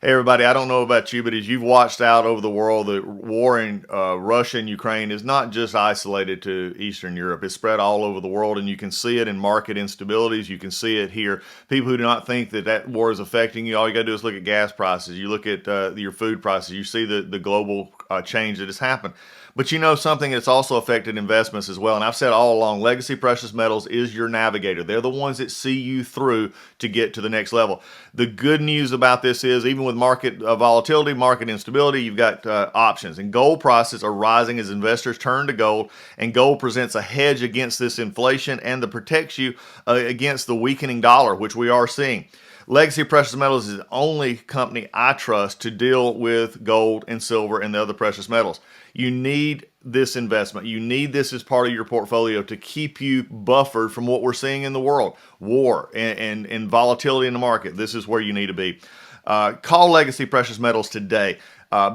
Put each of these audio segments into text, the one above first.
Hey everybody, I don't know about you, but as you've watched out over the world, the war in Russia and Ukraine is not just isolated to Eastern Europe. It's spread all over the world, and you can see it in market instabilities. You can see it here. People who do not think that that war is affecting you, all you got to do is look at gas prices. You look at your food prices. You see the global change that has happened. But you know something that's also affected investments as well. And I've said all along, legacy precious metals is your navigator. They're the ones that see you through to get to the next level. The good news about this is even with market volatility, market instability, you've got options. And gold prices are rising as investors turn to gold. And gold presents a hedge against this inflation and that protects you against the weakening dollar, which we are seeing. Legacy Precious Metals is the only company I trust to deal with gold and silver and the other precious metals. You need this investment. You need this as part of your portfolio to keep you buffered from what we're seeing in the world, war and volatility in the market. This is where you need to be. Call Legacy Precious Metals today.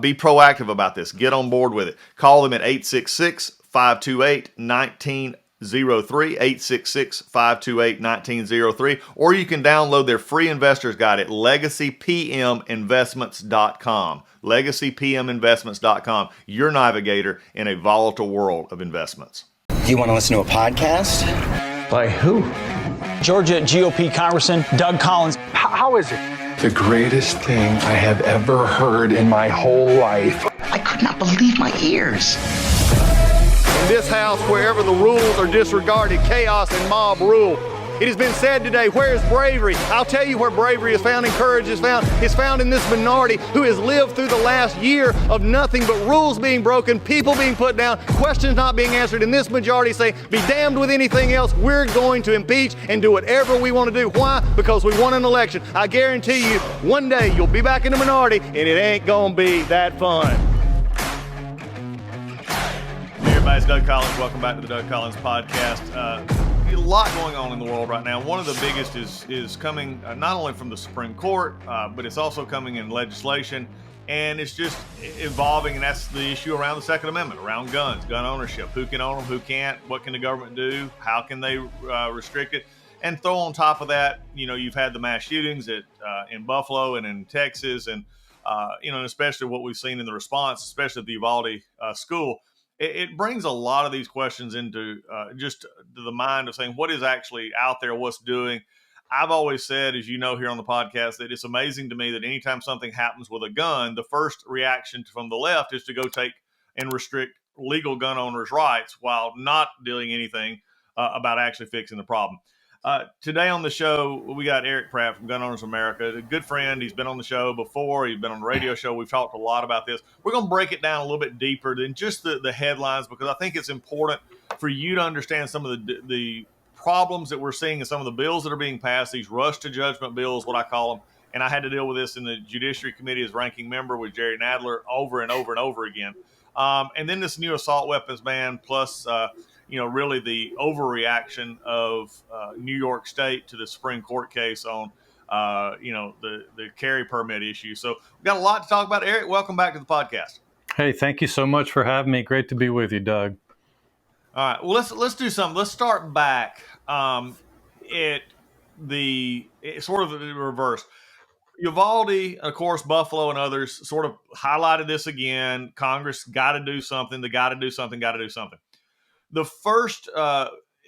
Be proactive about this. Get on board with it. Call them at 866-528-1903, 866-528-1903, or you can download their free investor's guide at legacypminvestments.com. legacypminvestments.com, your navigator in a volatile world of investments. Do you want to listen to a podcast? By who? Georgia GOP Congressman Doug Collins. How is it? The greatest thing I have ever heard in my whole life. I could not believe my ears. In this house, wherever the rules are disregarded, chaos and mob rule. It has been said today, where is bravery? I'll tell you where bravery is found and courage is found. It's found in this minority who has lived through the last year of nothing but rules being broken, people being put down, questions not being answered, and this majority say, be damned with anything else. We're going to impeach and do whatever we want to do. Why? Because we won an election. I guarantee you, one day you'll be back in the minority and it ain't gonna be that fun. Hey everybody, it's Doug Collins. Welcome back to the Doug Collins Podcast. A lot going on in the world right now. One of the biggest is coming not only from the Supreme Court, but it's also coming in legislation, and it's just evolving, and that's the issue around the Second Amendment, around guns, gun ownership. Who can own them, who can't, what can the government do, how can they restrict it? And throw on top of that, you know, you've had the mass shootings in Buffalo and in Texas, and and especially what we've seen in the response, especially at the Uvalde school. It brings a lot of these questions into just to the mind of saying what is actually out there, what's doing. I've always said, as you know here on the podcast, that it's amazing to me that anytime something happens with a gun, the first reaction from the left is to go take and restrict legal gun owners' rights while not doing anything about actually fixing the problem. Today on the show, we got Erich Pratt from Gun Owners of America, a good friend. He's been on the show before. He's been on the radio show. We've talked a lot about this. We're going to break it down a little bit deeper than just the headlines, because I think it's important for you to understand some of the problems that we're seeing in some of the bills that are being passed, these rush to judgment bills, what I call them. And I had to deal with this in the Judiciary Committee as ranking member with Jerry Nadler over and over and over again. And then this new assault weapons ban, plus really the overreaction of New York State to the Supreme Court case on, the carry permit issue. So we've got a lot to talk about. Erich, welcome back to the podcast. Hey, thank you so much for having me. Great to be with you, Doug. All right. Well, let's do something. Let's start back at sort of the reverse. Uvalde, of course, Buffalo and others sort of highlighted this again. Congress got to do something. They got to do something. The first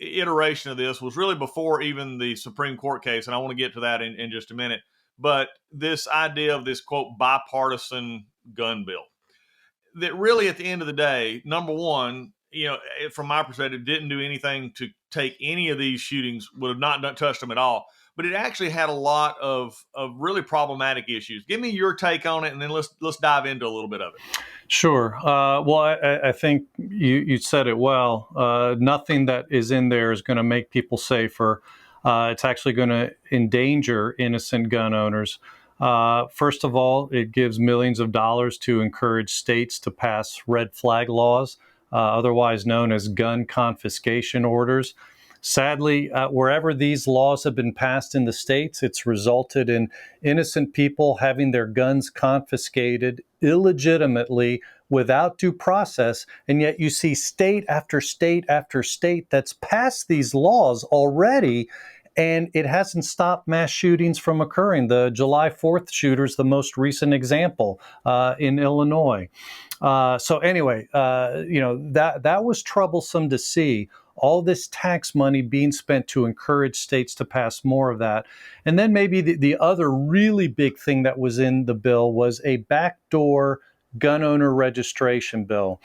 iteration of this was really before even the Supreme Court case, and I want to get to that in just a minute. But this idea of this, quote, bipartisan gun bill that really at the end of the day, number one, from my perspective, didn't do anything to take any of these shootings, would have not touched them at all. But it actually had a lot of really problematic issues. Give me your take on it, and then let's dive into a little bit of it. Sure. Well, I think you said it well. Nothing that is in there is going to make people safer. It's actually going to endanger innocent gun owners. First of all, it gives millions of dollars to encourage states to pass red flag laws, otherwise known as gun confiscation orders. Sadly, wherever these laws have been passed in the states, it's resulted in innocent people having their guns confiscated illegitimately without due process. And yet you see state after state after state that's passed these laws already, And it hasn't stopped mass shootings from occurring. The July 4th shooter is the most recent example in Illinois. So anyway, that was troublesome to see. All this tax money being spent to encourage states to pass more of that. And then maybe the other really big thing that was in the bill was a backdoor gun owner registration bill.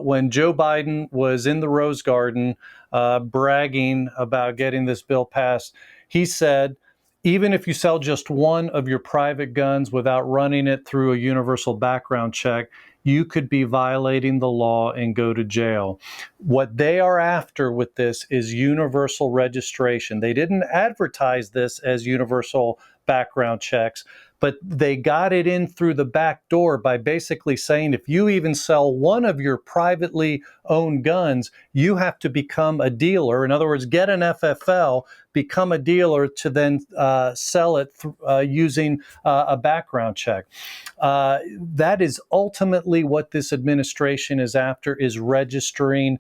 When Joe Biden was in the Rose Garden bragging about getting this bill passed, he said, even if you sell just one of your private guns without running it through a universal background check, you could be violating the law and go to jail. What they are after with this is universal registration. They didn't advertise this as universal background checks, but they got it in through the back door by basically saying if you even sell one of your privately owned guns, you have to become a dealer. In other words, get an FFL, become a dealer to then sell it using a background check. That is ultimately what this administration is after, is registering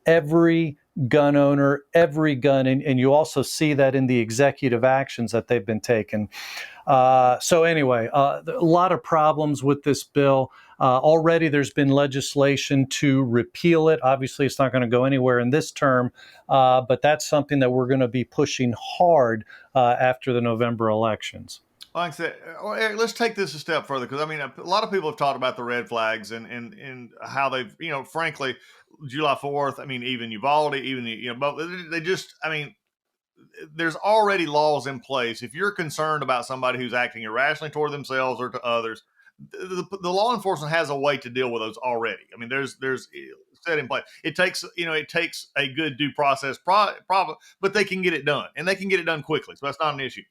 every gun owner, every gun, and you also see that in the executive actions that they've been taking. So anyway, a lot of problems with this bill. Already there's been legislation to repeal it. Obviously, it's not going to go anywhere in this term, but that's something that we're going to be pushing hard after the November elections. Like I said, Eric, let's take this a step further, because I mean, a lot of people have talked about the red flags and how they've, frankly, July 4th. I mean, even Uvalde, even but they just, I mean, there's already laws in place. If you're concerned about somebody who's acting irrationally toward themselves or to others, the law enforcement has a way to deal with those already. I mean, there's set in place. It takes a good due process problem, but they can get it done, and they can get it done quickly. So that's not an issue.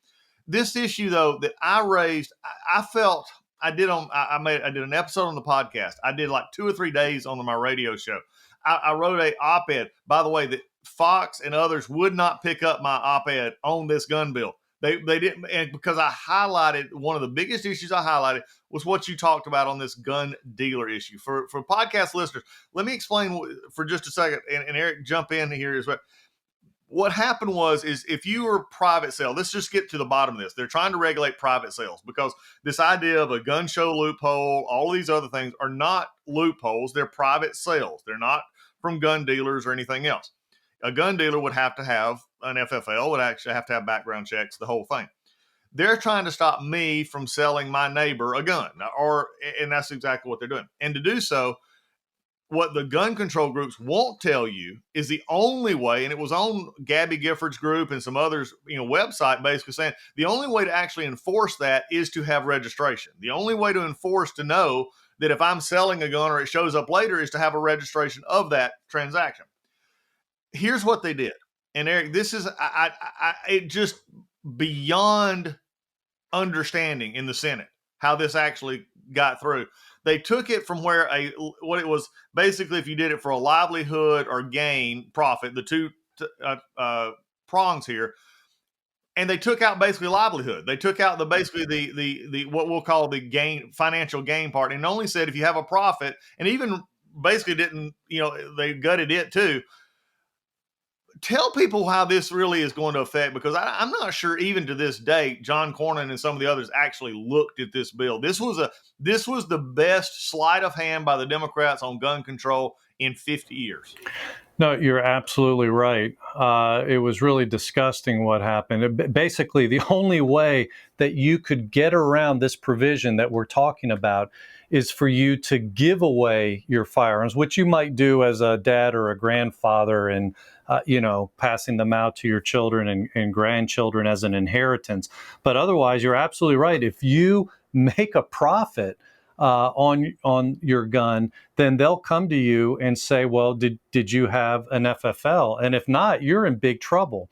This issue, though, that I raised, I felt I did an episode on the podcast. I did like 2 or 3 days on my radio show. I wrote a op-ed, by the way, that Fox and others would not pick up my op-ed on this gun bill. They didn't, and because I highlighted one of the biggest issues I highlighted was what you talked about on this gun dealer issue. For podcast listeners, let me explain for just a second, and Eric, jump in here as well. What happened is if you were private sale, let's just get to the bottom of this. They're trying to regulate private sales because this idea of a gun show loophole, all these other things are not loopholes. They're private sales. They're not from gun dealers or anything else. A gun dealer would have to have an FFL, would actually have to have background checks, the whole thing. They're trying to stop me from selling my neighbor a gun, and that's exactly what they're doing. And to do so, what the gun control groups won't tell you is the only way, and it was on Gabby Gifford's group and some others, website basically saying the only way to actually enforce that is to have registration. The only way to enforce to know that if I'm selling a gun or it shows up later is to have a registration of that transaction. Here's what they did. And Eric, this is it just beyond understanding in the Senate how this actually got through. They took it from where what it was basically, if you did it for a livelihood or gain, profit, the two prongs here, and they took out basically livelihood. They took out the what we'll call the gain, financial gain part, and only said if you have a profit, and even basically didn't, they gutted it too. Tell people how this really is going to affect, because I'm not sure even to this day, John Cornyn and some of the others actually looked at this bill. This was the best sleight of hand by the Democrats on gun control in 50 years. No, you're absolutely right. It was really disgusting what happened. Basically, the only way that you could get around this provision that we're talking about is for you to give away your firearms, which you might do as a dad or a grandfather, and passing them out to your children and grandchildren as an inheritance. But otherwise, you're absolutely right. If you make a profit on your gun, then they'll come to you and say, well, did you have an FFL? And if not, you're in big trouble.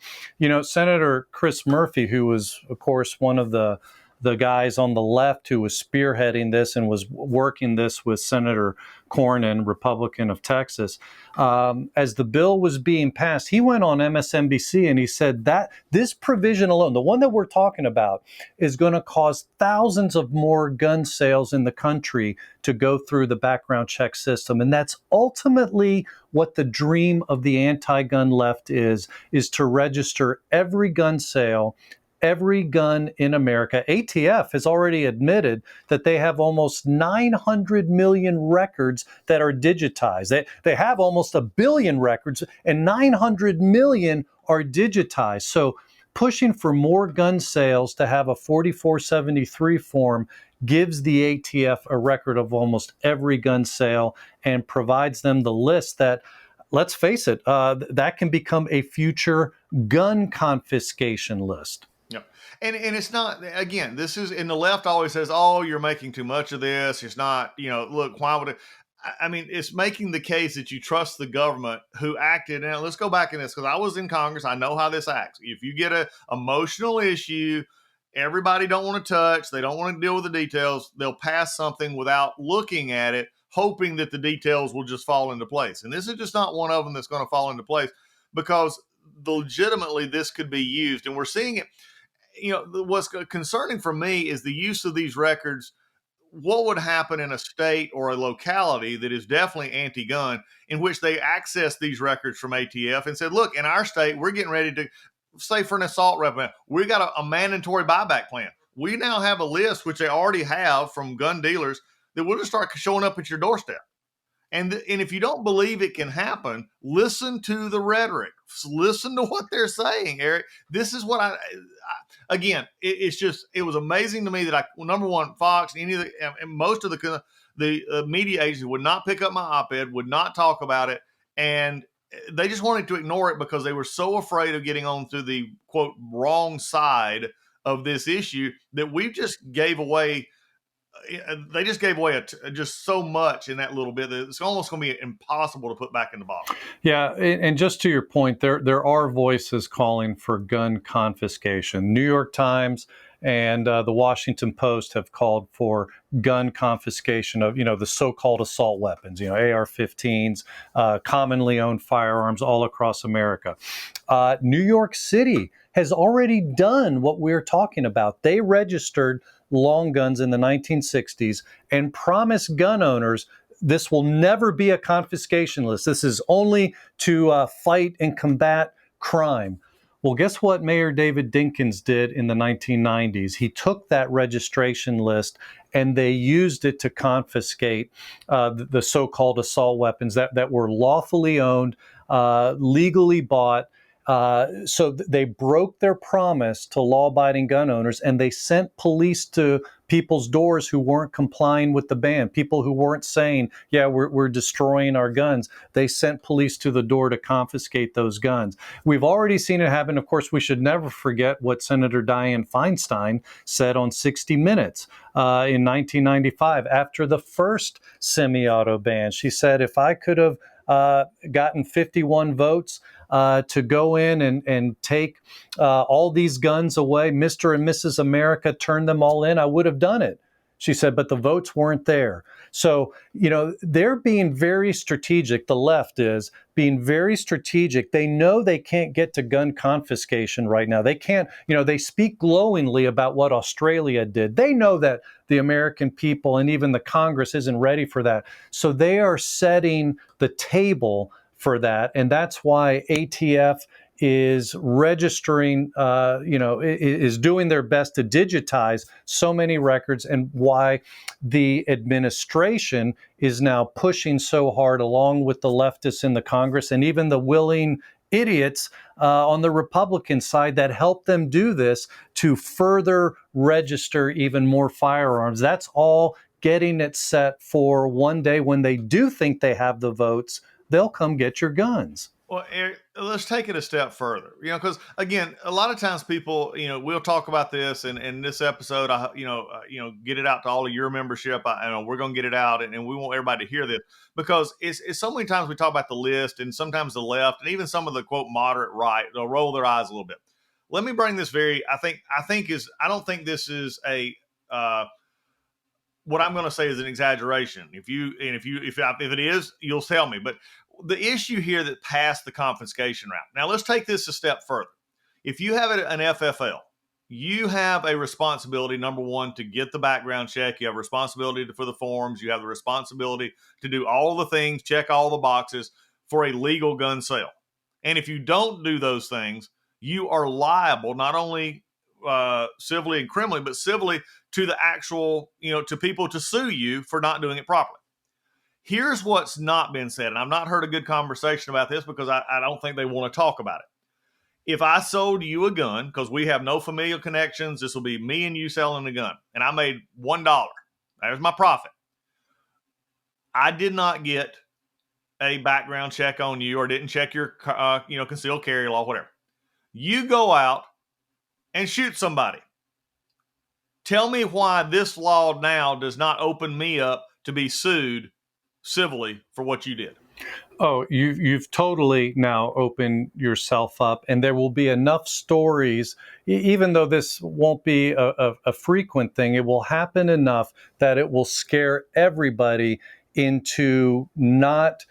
Senator Chris Murphy, who was, of course, one of the the guys on the left who was spearheading this and was working this with Senator Cornyn, Republican of Texas. As the bill was being passed, he went on MSNBC and he said that this provision alone, the one that we're talking about, is going to cause thousands of more gun sales in the country to go through the background check system. And that's ultimately what the dream of the anti-gun left is to register every gun sale, every gun in America. ATF has already admitted that they have almost 900 million records that are digitized. They have almost 1 billion records, and 900 million are digitized. So pushing for more gun sales to have a 4473 form gives the ATF a record of almost every gun sale and provides them the list that, let's face it, that can become a future gun confiscation list. Yep. And it's not, again, this is, and the left always says, oh, you're making too much of this. It's not, look, why would it? I mean, it's making the case that you trust the government who acted. Now, let's go back in this because I was in Congress. I know how this acts. If you get a emotional issue, everybody don't want to touch. They don't want to deal with the details. They'll pass something without looking at it, hoping that the details will just fall into place. And this is just not one of them that's going to fall into place because legitimately this could be used. And we're seeing it. What's concerning for me is the use of these records. What would happen in a state or a locality that is definitely anti-gun in which they access these records from ATF and said, look, in our state, we're getting ready to, say for an assault weapon, we got a mandatory buyback plan. We now have a list, which they already have from gun dealers, that will just start showing up at your doorstep. And if you don't believe it can happen, listen to the rhetoric. Listen to what they're saying, Eric. This is what it was amazing to me that number one, Fox, and most of the media agencies would not pick up my op-ed, would not talk about it, and they just wanted to ignore it because they were so afraid of getting on to the quote wrong side of this issue that we just gave away. They just gave away just so much in that little bit that it's almost going to be impossible to put back in the box. Yeah, and just to your point, there are voices calling for gun confiscation. New York Times and the Washington Post have called for gun confiscation of, the so-called assault weapons, AR-15s, commonly owned firearms all across America. New York City has already done what we're talking about. They registered long guns in the 1960s and promised gun owners this will never be a confiscation list. This is only to fight and combat crime. Well, guess what Mayor David Dinkins did in the 1990s? He took that registration list and they used it to confiscate the so-called assault weapons that were lawfully owned, legally bought. So they broke their promise to law-abiding gun owners, and they sent police to people's doors who weren't complying with the ban, people who weren't saying, yeah, we're destroying our guns. They sent police to the door to confiscate those guns. We've already seen it happen. Of course, we should never forget what Senator Dianne Feinstein said on 60 Minutes in 1995 after the first semi-auto ban. She said, if I could have gotten 51 votes to go in and take all these guns away, Mr. and Mrs. America, turn them all in, I would have done it. She said, but the votes weren't there. So, they're being very strategic. The left is being very strategic. They know they can't get to gun confiscation right now. They can't, they speak glowingly about what Australia did. They know that the American people and even the Congress isn't ready for that. So they are setting the table for that. And that's why ATF is registering, is doing their best to digitize so many records, and why the administration is now pushing so hard along with the leftists in the Congress and even the willing idiots on the Republican side that help them do this to further register even more firearms. That's all getting it set for one day when they do think they have the votes, they'll come get your guns. Well, Eric, let's take it a step further, because again, a lot of times people, we'll talk about this and this episode, get it out to all of your membership. We're going to get it out and we want everybody to hear this because it's so many times we talk about the list and sometimes the left and even some of the quote moderate right, they'll roll their eyes a little bit. let me bring this I don't think this is a what I'm going to say is an exaggeration. If it is, you'll tell me. But the issue here that passed the confiscation route. Now let's take this a step further. If you have an FFL, you have a responsibility, number one, to get the background check. You have a responsibility for the forms. You have the responsibility to do all the things, check all the boxes for a legal gun sale. And if you don't do those things, you are liable not only civilly and criminally, but civilly to the actual, to people to sue you for not doing it properly. Here's what's not been said, and I've not heard a good conversation about this because I don't think they want to talk about it. If I sold you a gun, because we have no familial connections, this will be me and you selling a gun, and I made $1. There's my profit. I did not get a background check on you or didn't check your, concealed carry law, whatever. You go out and shoot somebody. Tell me why this law now does not open me up to be sued civilly for what you did. Oh, you've totally now opened yourself up, and there will be enough stories, even though this won't be a frequent thing, it will happen enough that it will scare everybody into not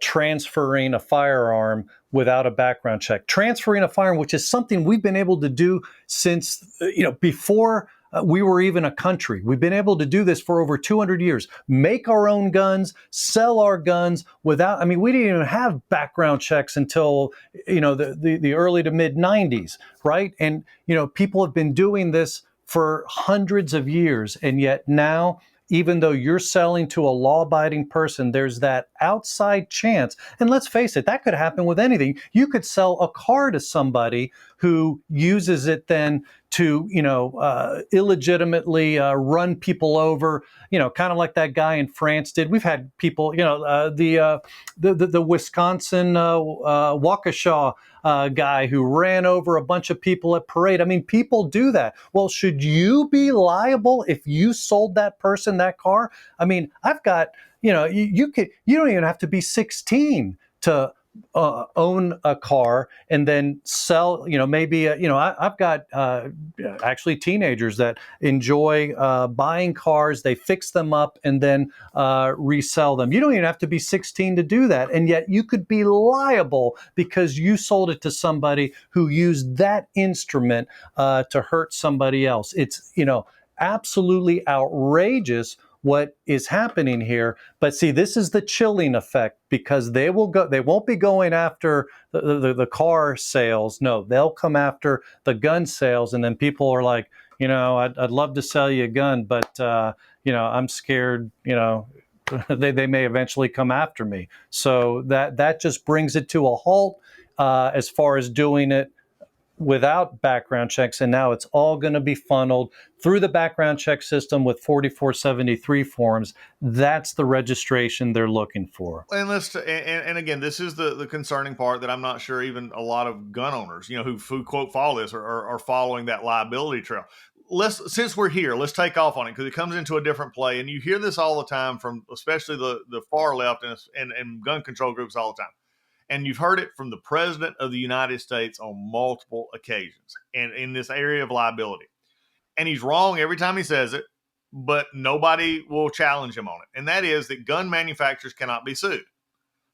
transferring a firearm without a background check. Transferring a firearm, which is something we've been able to do since, before we were even a country. We've been able to do this for over 200 years. Make our own guns, sell our guns without, we didn't even have background checks until, the early to mid 90s, right? And, people have been doing this for hundreds of years. And yet now, even though you're selling to a law-abiding person, there's that outside chance. And let's face it, that could happen with anything. You could sell a car to somebody who uses it then to, illegitimately run people over, kind of like that guy in France did. We've had people, the Wisconsin Waukesha guy who ran over a bunch of people at parade. People do that. Well, should you be liable if you sold that person that car? I've got, you don't even have to be 16 to own a car and then sell, I've got actually teenagers that enjoy buying cars. They fix them up and then resell them. You don't even have to be 16 to do that. And yet you could be liable because you sold it to somebody who used that instrument to hurt somebody else. It's, absolutely outrageous what is happening here. But see, this is the chilling effect because they won't be going after the car sales. No, they'll come after the gun sales. And then people are like, I'd love to sell you a gun, but, I'm scared, they may eventually come after me. So that just brings it to a halt as far as doing it without background checks, and now it's all going to be funneled through the background check system with 4473 forms. That's the registration they're looking for. And again, this is the concerning part that I'm not sure even a lot of gun owners, who quote follow this are following that liability trail. Since we're here, let's take off on it because it comes into a different play, and you hear this all the time from especially the far left and gun control groups all the time. And you've heard it from the President of the United States on multiple occasions and in this area of liability. And he's wrong every time he says it, but nobody will challenge him on it. And that is that gun manufacturers cannot be sued.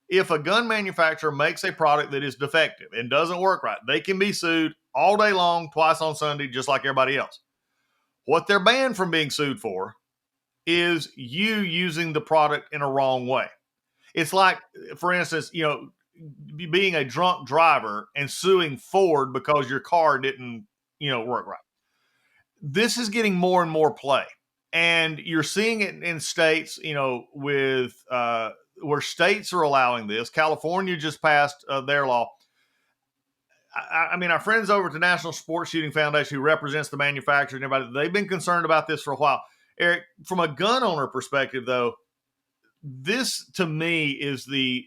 If a gun manufacturer makes a product that is defective and doesn't work right, they can be sued all day long, twice on Sunday, just like everybody else. What they're banned from being sued for is you using the product in a wrong way. It's like, for instance, being a drunk driver and suing Ford because your car didn't, work right. This is getting more and more play. And you're seeing it in states, with where states are allowing this. California just passed their law. Our friends over at the National Sports Shooting Foundation, who represents the manufacturers and everybody, they've been concerned about this for a while. Eric, from a gun owner perspective, though, this to me is the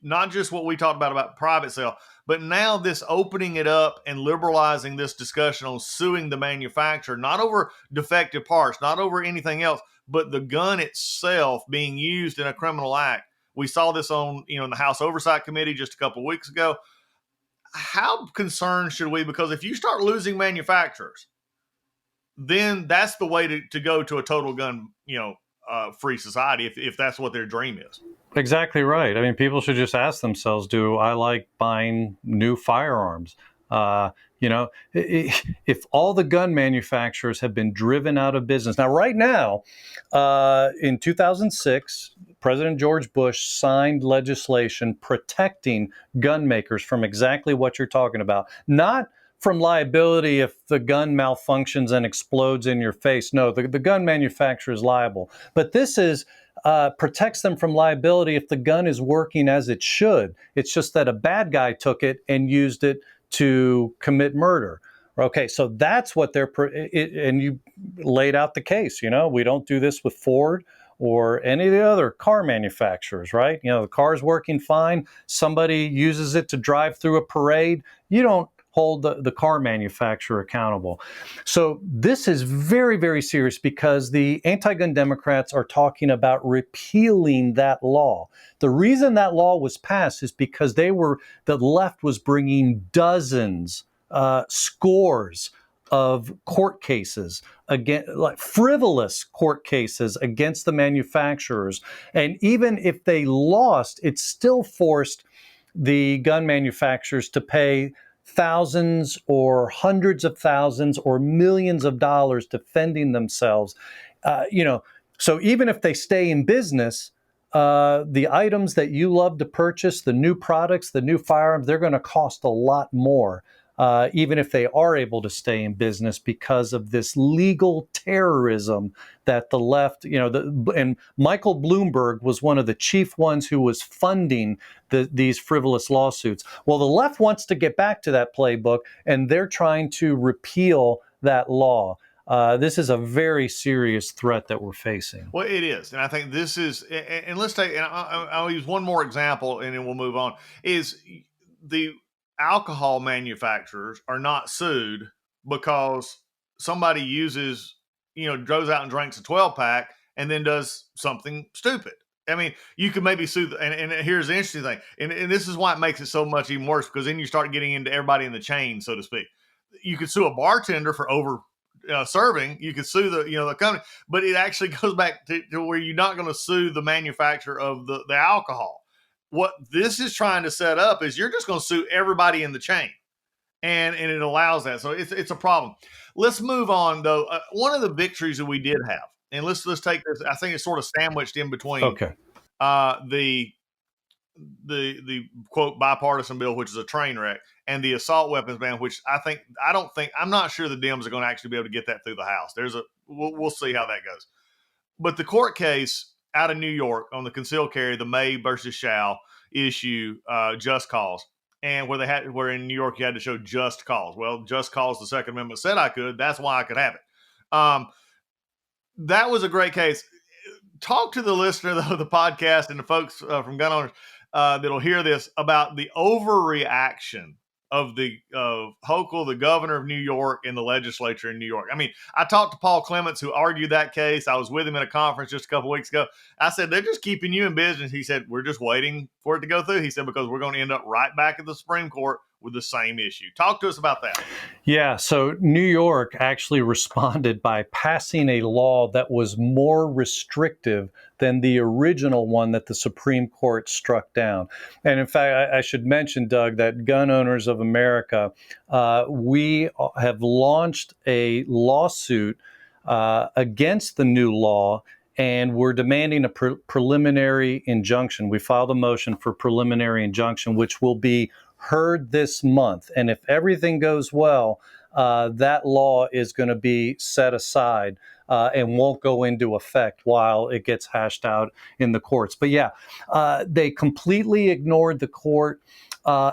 not just what we talked about private sale, but now this opening it up and liberalizing this discussion on suing the manufacturer, not over defective parts, not over anything else, but the gun itself being used in a criminal act. We saw this on, in the House Oversight Committee just a couple of weeks ago. how concerned should we? Because if you start losing manufacturers, then that's the way to go to a total gun, free society if that's what their dream is. Exactly right. I mean, people should just ask themselves, do I like buying new firearms? If all the gun manufacturers have been driven out of business. Now, right now, in 2006, President George Bush signed legislation protecting gun makers from exactly what you're talking about. Not from liability if the gun malfunctions and explodes in your face. No, the gun manufacturer is liable. But this is protects them from liability if the gun is working as it should. It's just that a bad guy took it and used it to commit murder. Okay, so that's what and you laid out the case. We don't do this with Ford or any of the other car manufacturers, right? The car's working fine. Somebody uses it to drive through a parade. You don't hold the car manufacturer accountable. So this is very, very serious because the anti-gun Democrats are talking about repealing that law. The reason that law was passed is because the left was bringing dozens, scores of court cases, like frivolous court cases against the manufacturers. And even if they lost, it still forced the gun manufacturers to pay thousands or hundreds of thousands or millions of dollars defending themselves. So even if they stay in business, the items that you love to purchase, the new products, the new firearms, they're going to cost a lot more, even if they are able to stay in business because of this legal terrorism that the left, and Michael Bloomberg was one of the chief ones who was funding these frivolous lawsuits. Well, the left wants to get back to that playbook, and they're trying to repeal that law. This is a very serious threat that we're facing. Well, it is. And I think this is, and let's take, and I'll use one more example and then we'll move on, is the alcohol manufacturers are not sued because somebody goes out and drinks a 12-pack and then does something stupid. I mean, you could maybe sue, and here's the interesting thing, and this is why it makes it so much even worse, because then you start getting into everybody in the chain, so to speak. You could sue a bartender for over serving. You could sue the company, but it actually goes back to where you're not going to sue the manufacturer of the alcohol. What this is trying to set up is you're just going to sue everybody in the chain, and it allows that. So it's a problem. Let's move on though. One of the victories that we did have, and let's take this. I think it's sort of sandwiched in between. Okay. The quote bipartisan bill, which is a train wreck, and the assault weapons ban, which I'm not sure the Dems are going to actually be able to get that through the House. We'll see how that goes. But the court case out of New York on the concealed carry, the May versus shall issue, just cause, and where in New York you had to show just cause. Well, just cause, the Second Amendment said I could. That's why I could have it. That was a great case. Talk to the listener of the podcast and the folks from gun owners that'll hear this about the overreaction of Hochul, the governor of New York, and the legislature in New York. I mean, I talked to Paul Clements, who argued that case. I was with him at a conference just a couple weeks ago. I said, they're just keeping you in business. He said, we're just waiting for it to go through. He said, because we're going to end up right back at the Supreme Court with the same issue. Talk to us about that. Yeah, so New York actually responded by passing a law that was more restrictive than the original one that the Supreme Court struck down. And in fact, I should mention, Doug, that Gun Owners of America, we have launched a lawsuit against the new law, and we're demanding a preliminary injunction. We filed a motion for preliminary injunction, which will be heard this month. And if everything goes well, that law is going to be set aside and won't go into effect while it gets hashed out in the courts. But yeah, they completely ignored the court,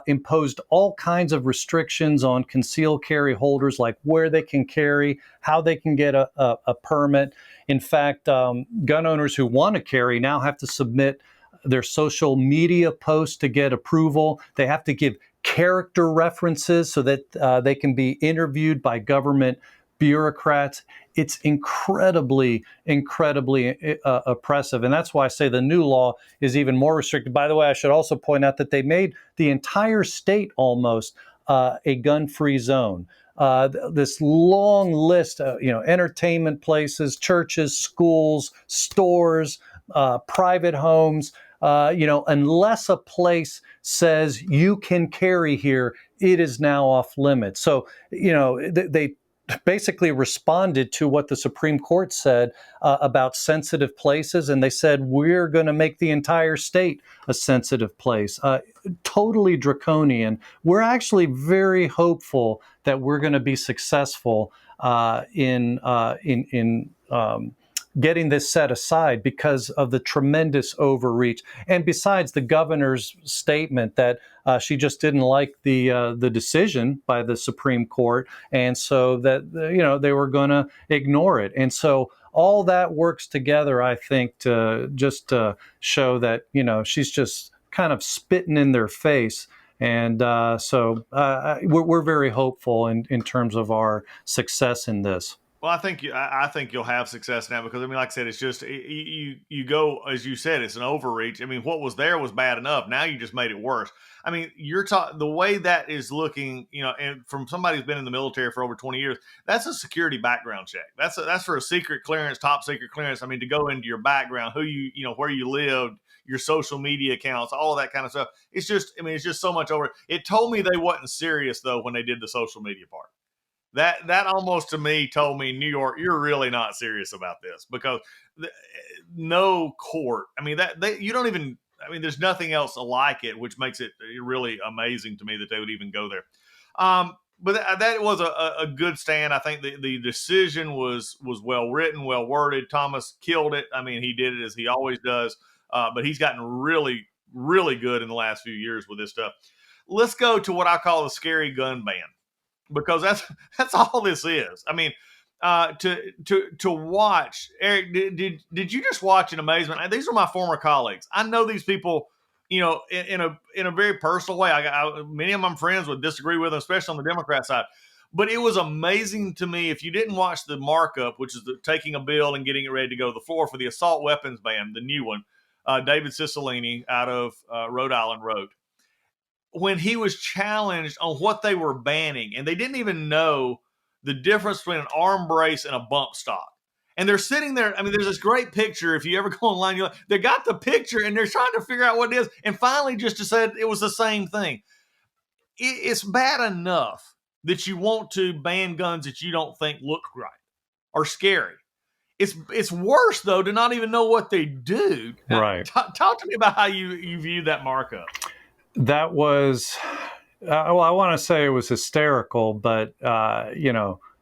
imposed all kinds of restrictions on concealed carry holders, like where they can carry, how they can get a permit. In fact, gun owners who want to carry now have to submit their social media posts to get approval. They have to give character references so that they can be interviewed by government bureaucrats. It's incredibly, incredibly oppressive. And that's why I say the new law is even more restrictive. By the way, I should also point out that they made the entire state almost a gun-free zone. This long list of, entertainment places, churches, schools, stores, private homes, unless a place says you can carry here, it is now off limits. So, they basically responded to what the Supreme Court said about sensitive places, and they said, we're going to make the entire state a sensitive place. Totally draconian. We're actually very hopeful that we're going to be successful in getting this set aside because of the tremendous overreach. And besides the governor's statement that she just didn't like the decision by the Supreme Court, and so that they were going to ignore it. And so all that works together, I think, to just show that she's just kind of spitting in their face. And so we're very hopeful in terms of our success in this. Well, I think you'll have success now because, like I said, it's just you go, as you said, it's an overreach. What was there was bad enough. Now you just made it worse. You're the way that is looking, and from somebody who's been in the military for over 20 years, that's a security background check. That's for a secret clearance, top secret clearance. To go into your background, who where you lived, your social media accounts, all of that kind of stuff. It's just so much over. It told me they wasn't serious though when they did the social media part. That almost to me told me, New York, you're really not serious about this because no court. You don't even. There's nothing else like it, which makes it really amazing to me that they would even go there. But that was a good stand. I think the decision was well written, well worded. Thomas killed it. He did it as he always does. But he's gotten really, really good in the last few years with this stuff. Let's go to what I call the scary gun ban. Because that's all this is. To watch, Eric, did you just watch in amazement? These are my former colleagues. I know these people, in a very personal way. Many of my friends would disagree with them, especially on the Democrat side. But it was amazing to me. If you didn't watch the markup, which is taking a bill and getting it ready to go to the floor for the assault weapons ban, the new one, David Cicilline out of Rhode Island wrote, when he was challenged on what they were banning, and they didn't even know the difference between an arm brace and a bump stock. And they're sitting there. There's this great picture. If you ever go online, they got the picture and they're trying to figure out what it is. And finally, just to say it was the same thing. It's bad enough that you want to ban guns that you don't think look right or scary. It's worse, though, to not even know what they do. Right. Talk to me about how you view that markup. That was, I want to say it was hysterical, but,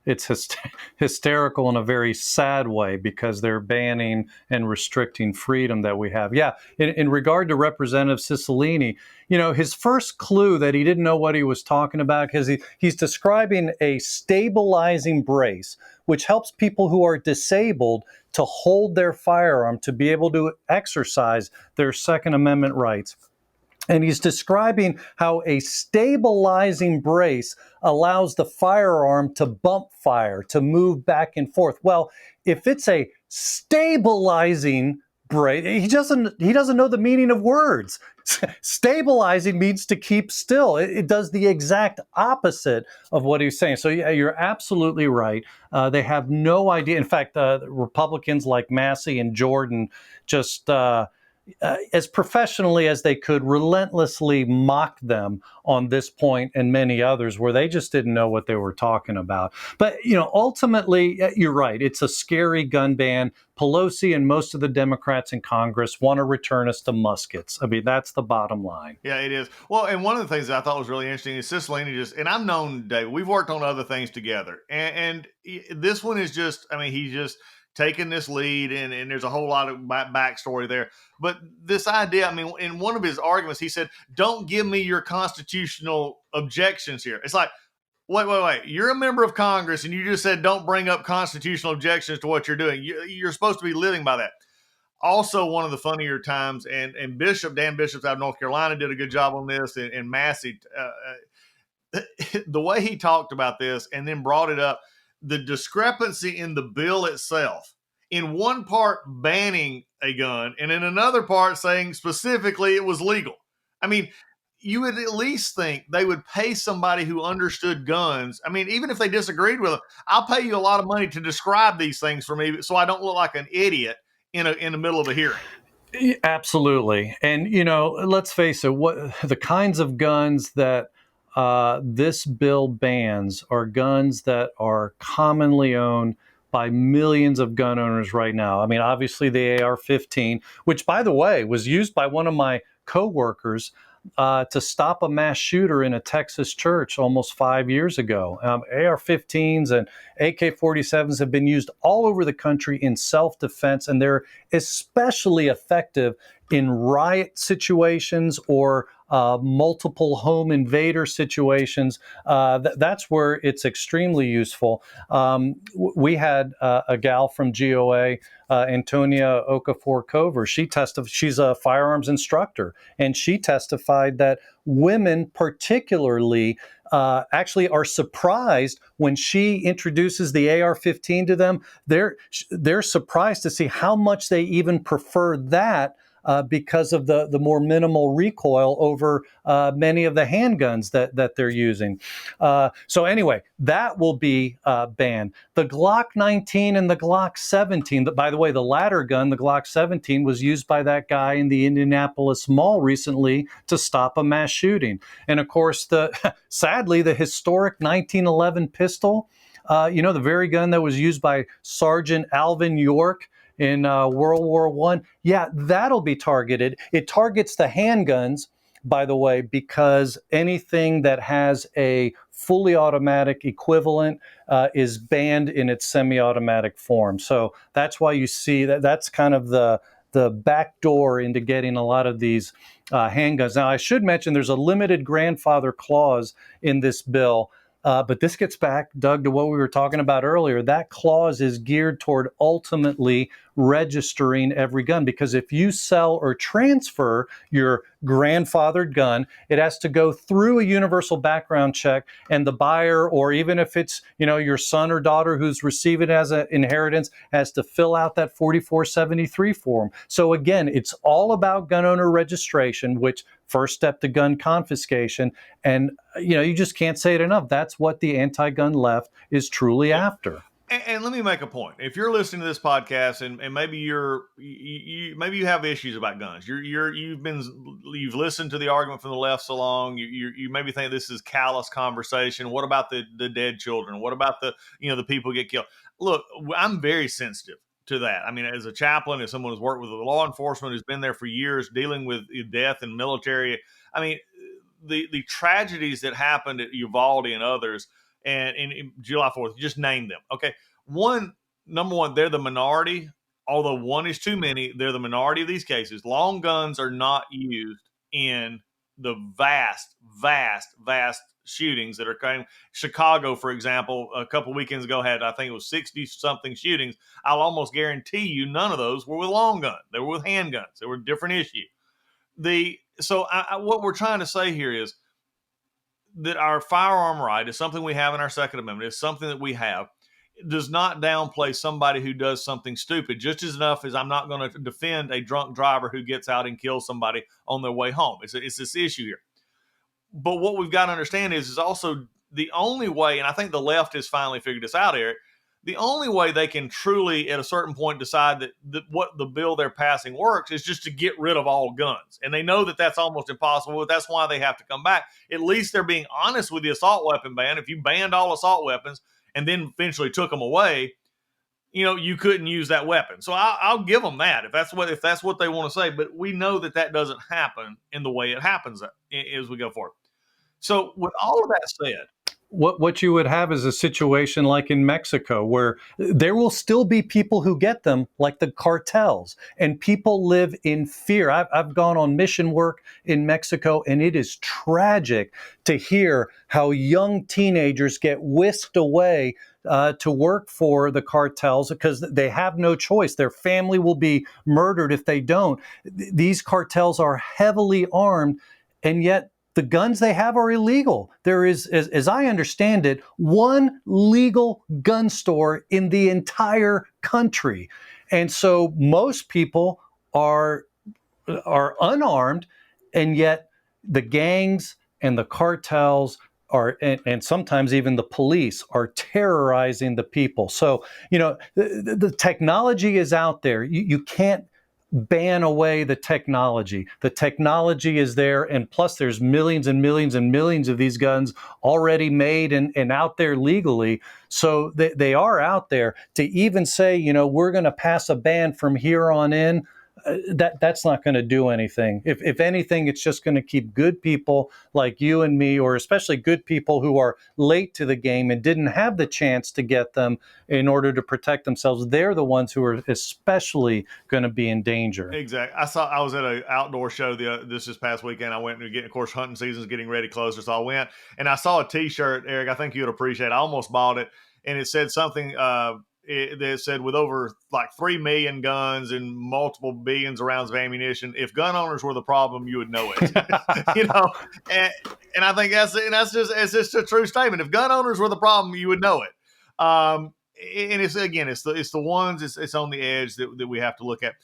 it's hysterical in a very sad way because they're banning and restricting freedom that we have. Yeah, in regard to Representative Cicilline, his first clue that he didn't know what he was talking about, because he's describing a stabilizing brace, which helps people who are disabled to hold their firearm to be able to exercise their Second Amendment rights. And he's describing how a stabilizing brace allows the firearm to bump fire, to move back and forth. Well, if it's a stabilizing brace, he doesn't know the meaning of words. Stabilizing means to keep still. It does the exact opposite of what he's saying. So yeah, you're absolutely right. They have no idea. In fact, Republicans like Massey and Jordan just as professionally as they could, relentlessly mocked them on this point and many others where they just didn't know what they were talking about. But, ultimately, you're right. It's a scary gun ban. Pelosi and most of the Democrats in Congress want to return us to muskets. That's the bottom line. Yeah, it is. Well, and one of the things that I thought was really interesting is Cicilline and I've known David, we've worked on other things together. And this one is just, he's just taking this lead, and there's a whole lot of backstory there. But this idea, in one of his arguments, he said, don't give me your constitutional objections here. It's like, wait. You're a member of Congress, and you just said don't bring up constitutional objections to what you're doing. You're supposed to be living by that. Also, one of the funnier times, and Dan Bishop's out of North Carolina did a good job on this, and Massey, the way he talked about this and then brought it up, the discrepancy in the bill itself. In one part banning a gun, and in another part saying specifically it was legal. I mean, you would at least think they would pay somebody who understood guns. I mean, even if they disagreed with them, I'll pay you a lot of money to describe these things for me so I don't look like an idiot in the middle of a hearing. Absolutely. And, let's face it, what the kinds of guns that this bill bans are guns that are commonly owned by millions of gun owners right now. I mean, obviously the AR-15, which, by the way, was used by one of my coworkers to stop a mass shooter in a Texas church almost 5 years ago. AR-15s and AK-47s have been used all over the country in self-defense, and they're especially effective in riot situations or multiple home invader situations. That's where it's extremely useful. We had a gal from GOA, Antonia Okafor-Cover. She's a firearms instructor, and she testified that women particularly actually are surprised when she introduces the AR-15 to them. They're surprised to see how much they even prefer that because of the more minimal recoil over many of the handguns that they're using. So anyway, that will be banned. The Glock 19 and the Glock 17, by the way, the latter gun, the Glock 17, was used by that guy in the Indianapolis Mall recently to stop a mass shooting. And of course, sadly, the historic 1911 pistol, the very gun that was used by Sergeant Alvin York in World War I. Yeah, that'll be targeted. It targets the handguns, by the way, because anything that has a fully automatic equivalent is banned in its semi-automatic form. So that's why you see that's kind of the back door into getting a lot of these handguns. Now, I should mention there's a limited grandfather clause in this bill. But this gets back, Doug, to what we were talking about earlier. That clause is geared toward ultimately registering every gun, because if you sell or transfer your grandfathered gun, it has to go through a universal background check, and the buyer, or even if it's your son or daughter who's receiving it as an inheritance, has to fill out that 4473 form. So again, it's all about gun owner registration, which first step to gun confiscation. And you just can't say it enough. That's what the anti-gun left is truly after. And let me make a point. If you're listening to this podcast and maybe maybe you have issues about guns, you've listened to the argument from the left so long, you maybe think this is callous conversation. What about the dead children? What about the people who get killed? Look, I'm very sensitive to that. I mean, as a chaplain, as someone who's worked with law enforcement, who's been there for years, dealing with death in military, I mean, the tragedies that happened at Uvalde and others, and in July 4th, just name them. Okay. Number one, they're the minority. Although one is too many, they're the minority of these cases. Long guns are not used in the vast shootings that are coming. Chicago, for example, a couple weekends ago had, I think it was 60-something shootings. I'll almost guarantee you none of those were with long guns. They were with handguns. They were a different issue. What we're trying to say here is that our firearm right is something we have in our Second Amendment. It's something that we have. It does not downplay somebody who does something stupid, just as enough as I'm not going to defend a drunk driver who gets out and kills somebody on their way home. It's this issue here. But what we've got to understand is also the only way, and I think the left has finally figured this out, Eric, the only way they can truly, at a certain point, decide that what the bill they're passing works is just to get rid of all guns. And they know that that's almost impossible, but that's why they have to come back. At least they're being honest with the assault weapon ban. If you banned all assault weapons and then eventually took them away, you couldn't use that weapon. So I'll give them that if that's what they want to say. But we know that doesn't happen in the way it happens as we go forward. So with all of that said, what you would have is a situation like in Mexico, where there will still be people who get them, like the cartels, and people live in fear. I've gone on mission work in Mexico, and it is tragic to hear how young teenagers get whisked away to work for the cartels because they have no choice. Their family will be murdered if they don't. These cartels are heavily armed, and yet the guns they have are illegal. There is, as I understand it, one legal gun store in the entire country. And so most people are unarmed, and yet the gangs and the cartels are, and sometimes even the police are terrorizing the people. So, the technology is out there. You can't ban away the technology. The technology is there, and plus there's millions and millions and millions of these guns already made and out there legally. So they are out there. To even say, we're going to pass a ban from here on in, that's not going to do anything. If anything, it's just going to keep good people like you and me, or especially good people who are late to the game and didn't have the chance to get them in order to protect themselves. They're the ones who are especially going to be in danger. Exactly. I was at an outdoor show this past weekend. I went to get, of course, hunting season's getting ready closer, so I went and I saw a T-shirt, Eric. I think you'd appreciate it. I almost bought it, and it said something. It said, with over like 3 million guns and multiple billions of rounds of ammunition, if gun owners were the problem, you would know it. And I think it's just a true statement. If gun owners were the problem, you would know it. And it's the ones it's on the edge that we have to look at.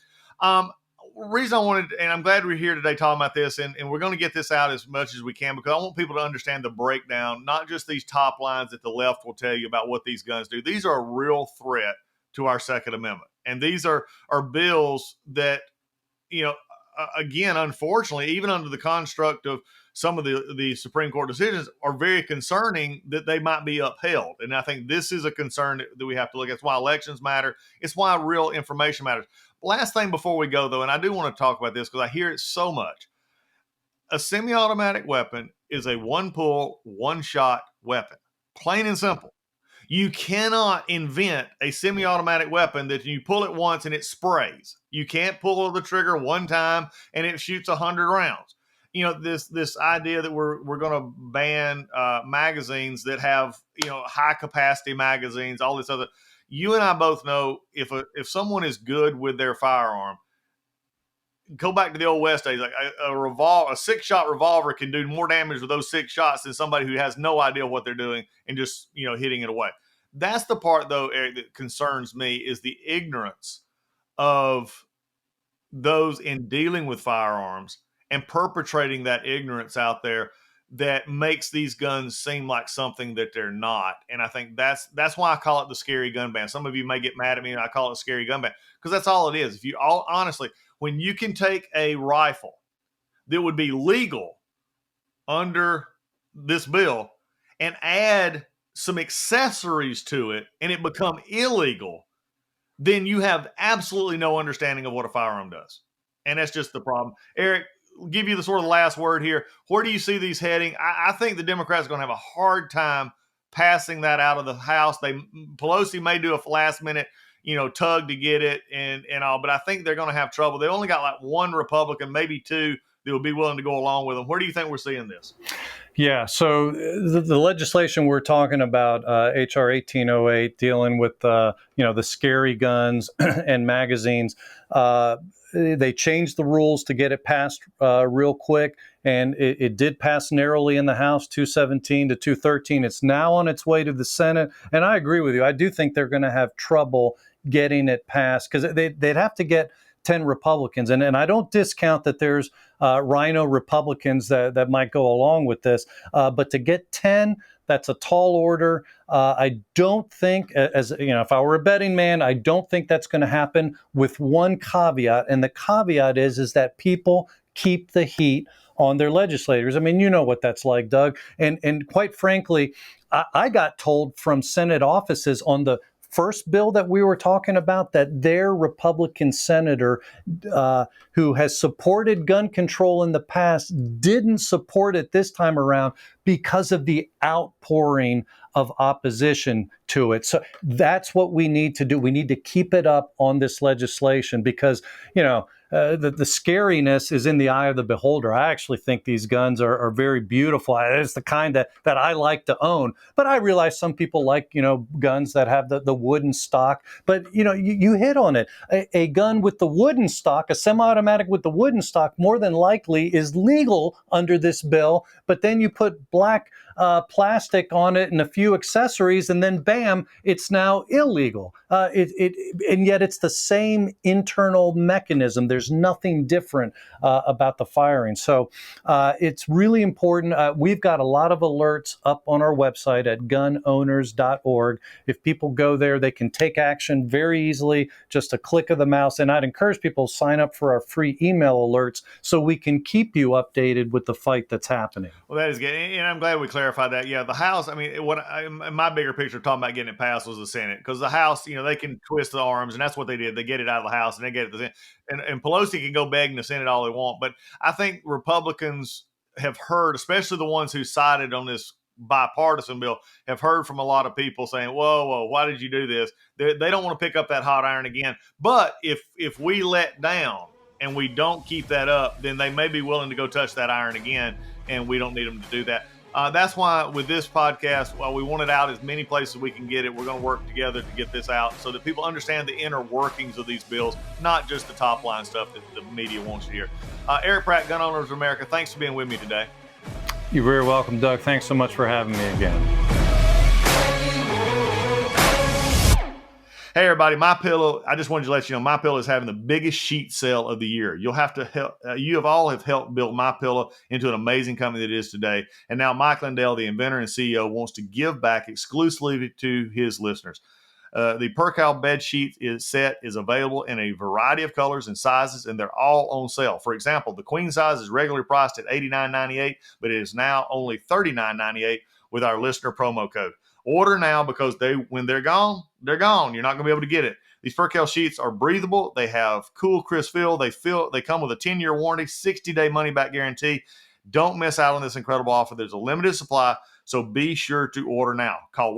Reason I wanted, and I'm glad we're here today talking about this, and we're going to get this out as much as we can, because I want people to understand the breakdown, not just these top lines that the left will tell you about what these guns do. These are a real threat to our Second Amendment. And these are bills that, again, unfortunately, even under the construct of some of the Supreme Court decisions, are very concerning that they might be upheld. And I think this is a concern that we have to look at. It's why elections matter. It's why real information matters. Last thing before we go, though, and I do want to talk about this because I hear it so much. A semi-automatic weapon is a one-pull, one-shot weapon. Plain and simple. You cannot invent a semi-automatic weapon that you pull it once and it sprays. You can't pull the trigger one time and it shoots 100 rounds. This idea that we're going to ban magazines that have, high-capacity magazines, all this other. You and I both know if someone is good with their firearm, go back to the old West days, like a 6-shot revolver can do more damage with those 6 shots than somebody who has no idea what they're doing and just, hitting it away. That's the part, though, Eric, that concerns me, is the ignorance of those in dealing with firearms and perpetrating that ignorance out there that makes these guns seem like something that they're not. And I think that's why I call it the scary gun ban. Some of you may get mad at me and I call it a scary gun ban, because that's all it is. Honestly, when you can take a rifle that would be legal under this bill and add some accessories to it and it become illegal, then you have absolutely no understanding of what a firearm does. And that's just the problem. Eric, give you the sort of last word here. Where do you see these heading? I think the Democrats are going to have a hard time passing that out of the House. Pelosi may do a last minute, tug to get it and all, but I think they're going to have trouble. They only got like one Republican, maybe two, that will be willing to go along with them. Where do you think we're seeing this? Yeah, so the legislation we're talking about, H.R. 1808, dealing with the scary guns and magazines. They changed the rules to get it passed real quick, and it did pass narrowly in the House, 217 to 213. It's now on its way to the Senate, and I agree with you. I do think they're going to have trouble getting it passed because they'd have to get 10 Republicans. And I don't discount that there's rhino Republicans that might go along with this. But to get 10, that's a tall order. I don't think, if I were a betting man, I don't think that's going to happen, with one caveat. And the caveat is that people keep the heat on their legislators. I mean, you know what that's like, Doug. And quite frankly, I got told from Senate offices on the first bill that we were talking about that their Republican senator who has supported gun control in the past didn't support it this time around because of the outpouring of opposition to it. So that's what we need to do. We need to keep it up on this legislation because, the scariness is in the eye of the beholder. I actually think these guns are very beautiful. It's the kind that I like to own. But I realize some people like, guns that have the wooden stock. But, you hit on it. A gun with the wooden stock, a semi-automatic with the wooden stock, more than likely is legal under this bill. But then you put black plastic on it and a few accessories, and then bam, it's now illegal. And yet it's the same internal mechanism. There's nothing different about the firing. So it's really important. We've got a lot of alerts up on our website at gunowners.org. If people go there, they can take action very easily, just a click of the mouse. And I'd encourage people to sign up for our free email alerts so we can keep you updated with the fight that's happening. Well, that is good. And I'm glad we clarified that. Yeah, the House, my bigger picture talking about getting it passed was the Senate, because the House, they can twist the arms, and that's what they did. They get it out of the House and they get it to the Senate. And Pelosi can go begging the Senate all they want. But I think Republicans have heard, especially the ones who sided on this bipartisan bill, have heard from a lot of people saying, whoa, why did you do this? They don't want to pick up that hot iron again. But if we let down and we don't keep that up, then they may be willing to go touch that iron again, and we don't need them to do that. That's why with this podcast, while we want it out as many places we can get it, we're going to work together to get this out so that people understand the inner workings of these bills, not just the top line stuff that the media wants to hear. Erich Pratt, Gun Owners of America, thanks for being with me today. You're very welcome, Doug. Thanks so much for having me again. Hey everybody, MyPillow. I just wanted to let you know MyPillow is having the biggest sheet sale of the year. You'll have to help. You have all helped build MyPillow into an amazing company that it is today. And now Mike Lindell, the inventor and CEO, wants to give back exclusively to his listeners. The Percal bed sheet set is available in a variety of colors and sizes, and they're all on sale. For example, the queen size is regularly priced at $89.98, but it is now only $39.98 with our listener promo code. Order now, because when they're gone, they're gone. You're not going to be able to get it. These Percal sheets are breathable. They have cool, crisp feel. They come with a 10-year warranty, 60-day money-back guarantee. Don't miss out on this incredible offer. There's a limited supply, so be sure to order now. Call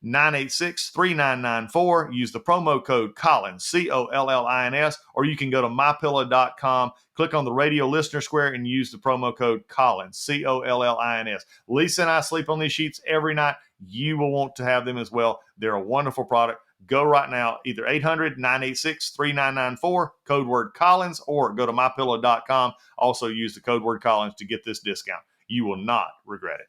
1-800-986-3994. Use the promo code Collins, COLLINS, or you can go to mypillow.com, click on the radio listener square, and use the promo code Collins, COLLINS. Lisa and I sleep on these sheets every night. You will want to have them as well. They're a wonderful product. Go right now, either 800-986-3994, code word Collins, or go to mypillow.com. Also use the code word Collins to get this discount. You will not regret it.